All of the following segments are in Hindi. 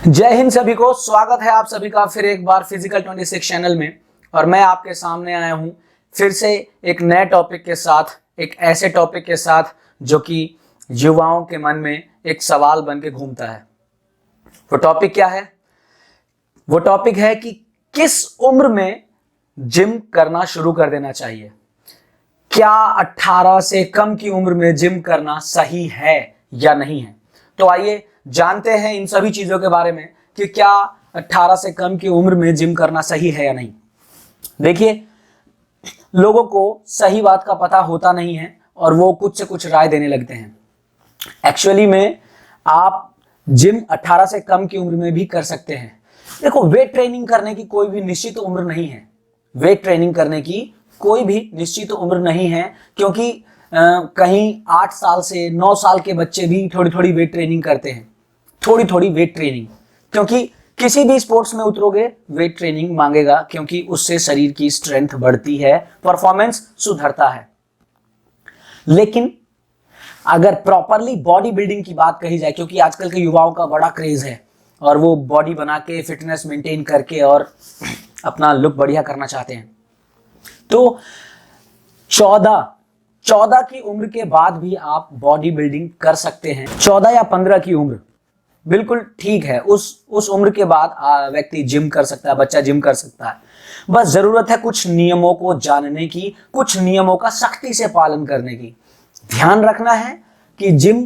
जय हिंद सभी को। स्वागत है आप सभी का फिर एक बार फिजिकल 26 चैनल में। और मैं आपके सामने आया हूं फिर से एक नए टॉपिक के साथ, एक ऐसे टॉपिक के साथ जो कि युवाओं के मन में एक सवाल बन के घूमता है। वो टॉपिक क्या है? वो टॉपिक है कि किस उम्र में जिम करना शुरू कर देना चाहिए। क्या 18 से कम की उम्र में जिम करना सही है या नहीं है? तो आइए जानते हैं इन सभी चीजों के बारे में कि क्या 18 से कम की उम्र में जिम करना सही है या नहीं। देखिए, लोगों को सही बात का पता होता नहीं है और वो कुछ से कुछ राय देने लगते हैं। एक्चुअली में आप जिम 18 से कम की उम्र में भी कर सकते हैं। देखो, वेट ट्रेनिंग करने की कोई भी निश्चित उम्र नहीं है। वेट ट्रेनिंग करने की कोई भी निश्चित उम्र नहीं है, क्योंकि कहीं 8 साल से 9 साल के बच्चे भी थोड़ी थोड़ी वेट ट्रेनिंग करते हैं। थोड़ी थोड़ी वेट ट्रेनिंग, क्योंकि किसी भी स्पोर्ट्स में उतरोगे वेट ट्रेनिंग मांगेगा, क्योंकि उससे शरीर की स्ट्रेंथ बढ़ती है, परफॉर्मेंस सुधरता है। लेकिन अगर प्रॉपरली बॉडी बिल्डिंग की बात कही जाए, क्योंकि आजकल के युवाओं का बड़ा क्रेज है और वो बॉडी बना के फिटनेस मेंटेन करके और अपना लुक बढ़िया करना चाहते हैं, तो 14 की उम्र के बाद भी आप बॉडी बिल्डिंग कर सकते हैं। 14 या 15 की उम्र बिल्कुल ठीक है। उस उम्र के बाद व्यक्ति जिम कर सकता है, बच्चा जिम कर सकता है। बस जरूरत है कुछ नियमों को जानने की, कुछ नियमों का सख्ती से पालन करने की। ध्यान रखना है कि जिम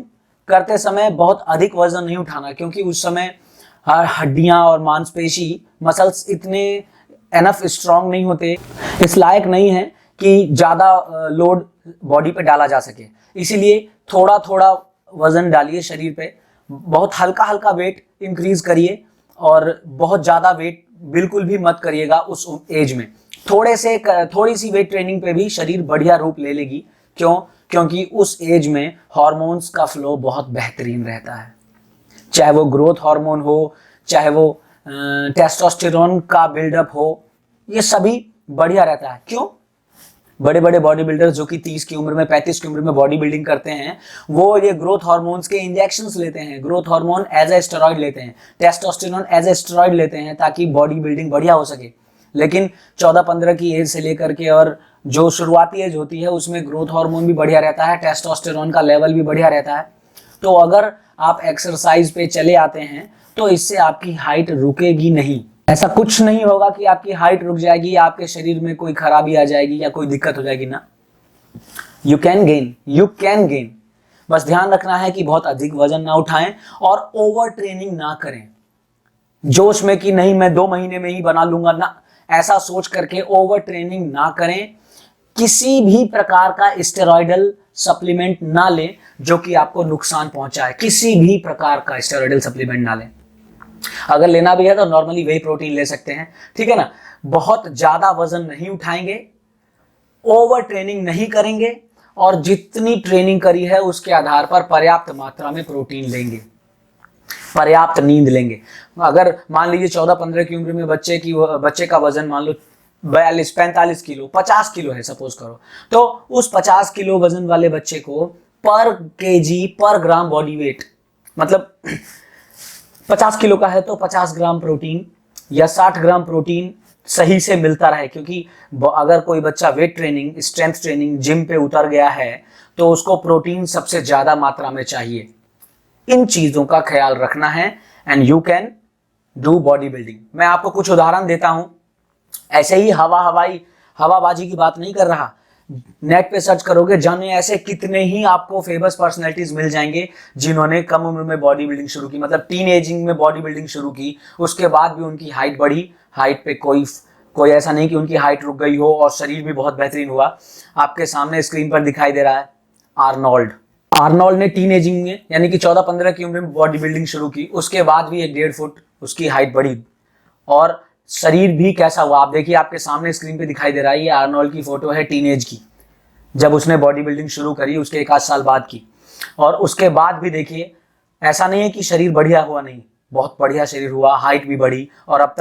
करते समय बहुत अधिक वजन नहीं उठाना, क्योंकि उस समय हड्डियां और मांसपेशी मसल्स इतने एनफ स्ट्रांग नहीं होते, इस लायक नहीं है कि ज्यादा लोड बॉडी पे डाला जा सके। इसीलिए थोड़ा थोड़ा वजन डालिए शरीर पे, बहुत हल्का हल्का वेट इंक्रीज करिए और बहुत ज्यादा वेट बिल्कुल भी मत करिएगा उस एज में। थोड़ी सी वेट ट्रेनिंग पे भी शरीर बढ़िया रूप ले लेगी। क्यों? क्योंकि उस एज में हार्मोन्स का फ्लो बहुत बेहतरीन रहता है। चाहे वो ग्रोथ हार्मोन हो, चाहे वो टेस्टोस्टेरोन का बिल्डअप हो, ये सभी बढ़िया रहता है। क्यों? बड़े बड़े बॉडी बिल्डर्स जो कि 30 की उम्र में, 35 की उम्र में बॉडी बिल्डिंग करते हैं, वो ये ग्रोथ हार्मोन्स के इंजेक्शंस लेते हैं। Growth hormone as a steroid लेते हैं, टेस्टोस्टेरोन एज ए स्टेरॉइड लेते हैं, ताकि बॉडी बिल्डिंग बढ़िया हो सके। लेकिन 14-15 की एज से लेकर के और जो शुरुआती एज होती है, उसमें ग्रोथ हार्मोन भी बढ़िया रहता है, टेस्टोस्टेरोन का लेवल भी बढ़िया रहता है। तो अगर आप एक्सरसाइज पे चले आते हैं तो इससे आपकी हाइट रुकेगी नहीं। ऐसा कुछ नहीं होगा कि आपकी हाइट रुक जाएगी या आपके शरीर में कोई खराबी आ जाएगी या कोई दिक्कत हो जाएगी ना। You can gain. बस ध्यान रखना है कि बहुत अधिक वजन ना उठाएं और ओवर ट्रेनिंग ना करें। जोश में कि नहीं मैं 2 महीने में ही बना लूंगा ना, ऐसा सोच करके ओवर ट्रेनिंग ना करें। किसी भी प्रकार का स्टेरॉइडल सप्लीमेंट ना लें जो कि आपको नुकसान पहुंचाए। किसी भी प्रकार का स्टेरॉइडल सप्लीमेंट ना लें। अगर लेना भी है तो नॉर्मली वे प्रोटीन ले सकते हैं, ठीक है ना। बहुत ज्यादा वजन नहीं उठाएंगे, ओवर ट्रेनिंग नहीं करेंगे और जितनी ट्रेनिंग करी है उसके आधार पर पर्याप्त मात्रा में प्रोटीन लेंगे, पर्याप्त नींद लेंगे। अगर मान लीजिए 14-15 की उम्र में बच्चे का वजन मान लो 42-45 किलो, 50 किलो है सपोज करो, तो उस 50 किलो वजन वाले बच्चे को पर केजी पर ग्राम बॉडी वेट, मतलब 50 किलो का है तो 50 ग्राम प्रोटीन या 60 ग्राम प्रोटीन सही से मिलता रहे। क्योंकि अगर कोई बच्चा weight training, strength training, gym पे उतर गया है तो उसको प्रोटीन सबसे ज्यादा मात्रा में चाहिए। इन चीजों का ख्याल रखना है and you can do body building. मैं आपको कुछ उदाहरण देता हूं, ऐसे ही हवाबाजी की बात नहीं कर रहा। नेट पे सर्च करोगे, जाने ऐसे कितने ही आपको फेमस पर्सनैलिटीज मिल जाएंगे जिन्होंने कम उम्र में बॉडी बिल्डिंग शुरू की, मतलब टीन एजिंग में बॉडी बिल्डिंग शुरू की, उसके बाद भी उनकी हाइट बढ़ी। हाइट पे कोई ऐसा नहीं कि उनकी हाइट रुक गई हो और शरीर भी बहुत बेहतरीन हुआ। आपके सामने स्क्रीन पर दिखाई दे रहा है आर्नोल्ड ने टीन एजिंग में यानी कि 14-15 की उम्र में बॉडी बिल्डिंग शुरू की, उसके बाद भी 1.5 फुट उसकी हाइट बढ़ी और शरीर भी कैसा हुआ आप देखिए। आपके सामने स्क्रीन पे दिखाई दे रहा है, ये आर्नोल्ड की फोटो है टीनेज की, जब उसने बॉडी बिल्डिंग शुरू करी उसके 1 आध साल बाद की। और उसके बाद भी देखिए, ऐसा नहीं है कि शरीर बढ़िया हुआ, नहीं, बहुत बढ़िया शरीर हुआ, हाइट भी बढ़ी और अब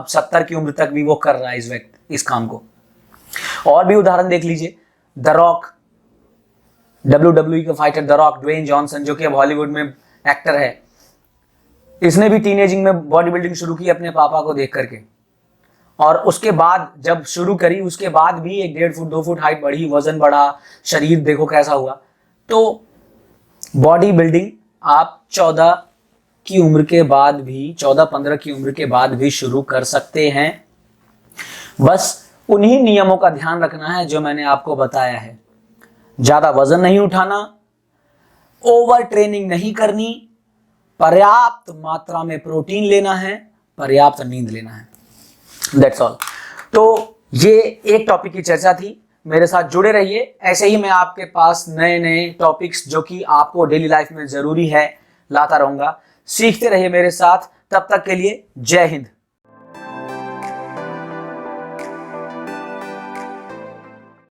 70 की उम्र तक भी वो कर रहा है इस काम को। और भी उदाहरण देख लीजिए, द रॉक, WWE का fighter the Rock, Dwayne Johnson, जो कि अब हॉलीवुड में एक्टर है, इसने भी टीनेजिंग में बॉडी बिल्डिंग शुरू की अपने पापा को देख करके, और उसके बाद जब शुरू करी उसके बाद भी 1.5 फुट 2 फुट हाइट बढ़ी, वजन बढ़ा, शरीर देखो कैसा हुआ। तो बॉडी बिल्डिंग आप 14 की उम्र के बाद भी, 14-15 की उम्र के बाद भी शुरू कर सकते हैं। बस उन्हीं नियमों का ध्यान रखना है जो मैंने आपको बताया है। ज्यादा वजन नहीं उठाना, ओवर ट्रेनिंग नहीं करनी, पर्याप्त मात्रा में प्रोटीन लेना है, पर्याप्त नींद लेना है। That's all. तो ये एक टॉपिक की चर्चा थी। मेरे साथ जुड़े रहिए, ऐसे ही मैं आपके पास नए नए टॉपिक्स जो कि आपको डेली लाइफ में जरूरी है लाता रहूंगा। सीखते रहिए मेरे साथ। तब तक के लिए जय हिंद।